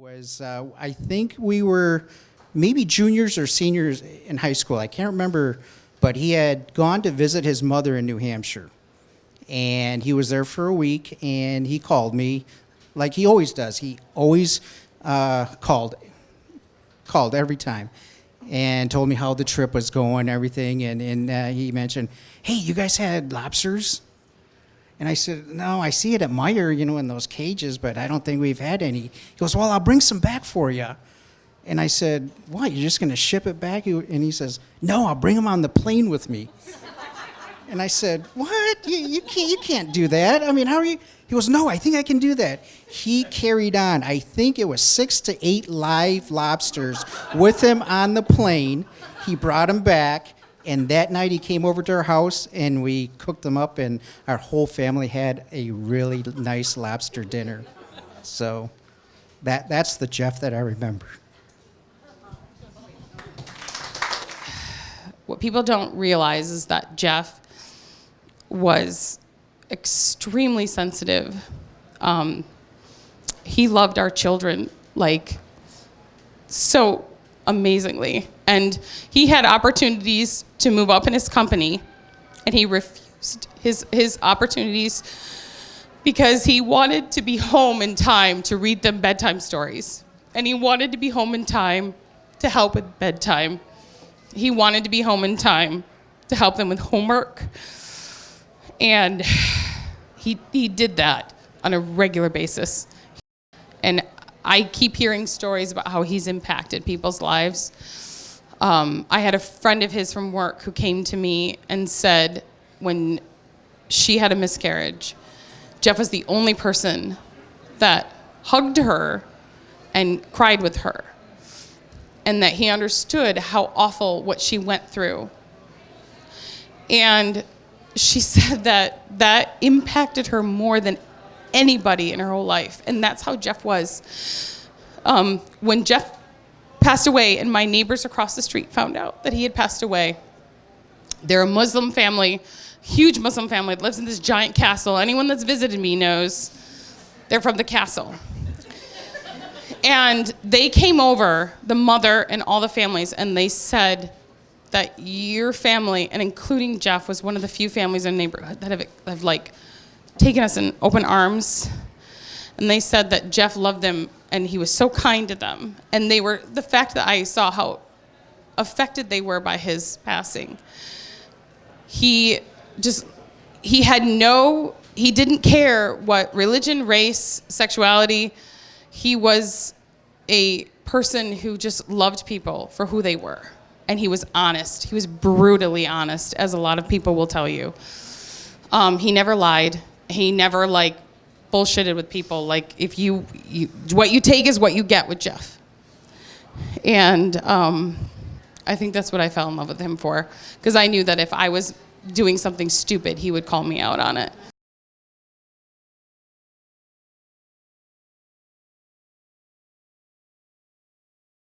was I think we were maybe juniors or seniors in high school. I can't remember, but he had gone to visit his mother in New Hampshire, and he was there for a week. And he called me, like he always does. He always called every time, and told me how the trip was going, everything. And he mentioned, "Hey, you guys had lobsters?" And I said, "No, I see it at Meyer, in those cages, but I don't think we've had any." He goes, "Well, I'll bring some back for you." And I said, "What, you're just going to ship it back?" And he says, "No, I'll bring them on the plane with me." And I said, "What? You can't do that. I mean, how are you?" He goes, "No, I think I can do that." He carried on, I think it was 6 to 8 live lobsters with him on the plane. He brought them back. And that night he came over to our house and we cooked them up, and our whole family had a really nice lobster dinner. So that's the Jeff that I remember. What people don't realize is that Jeff was extremely sensitive. He loved our children so amazingly. And he had opportunities to move up in his company, and he refused his opportunities because he wanted to be home in time to read them bedtime stories. And he wanted to be home in time to help with bedtime. He wanted to be home in time to help them with homework. And he did that on a regular basis. And I keep hearing stories about how he's impacted people's lives. I had a friend of his from work who came to me and said when she had a miscarriage, Jeff was the only person that hugged her and cried with her, and that he understood how awful what she went through. And she said that impacted her more than anybody in her whole life. And that's how Jeff was. When Jeff passed away and my neighbors across the street found out that he had passed away, they're a Muslim family, huge Muslim family that lives in this giant castle. Anyone that's visited me knows they're from the castle. And they came over, the mother and all the families, and they said that your family, and including Jeff, was one of the few families in the neighborhood that have taken us in open arms. And they said that Jeff loved them and he was so kind to them. And the fact that I saw how affected they were by his passing, he didn't care what religion, race, sexuality. He was a person who just loved people for who they were. And he was honest. He was brutally honest, as a lot of people will tell you. He never lied. He never bullshitted with people. If you what you take is what you get with Jeff. And I think that's what I fell in love with him for, because I knew that if I was doing something stupid, he would call me out on it.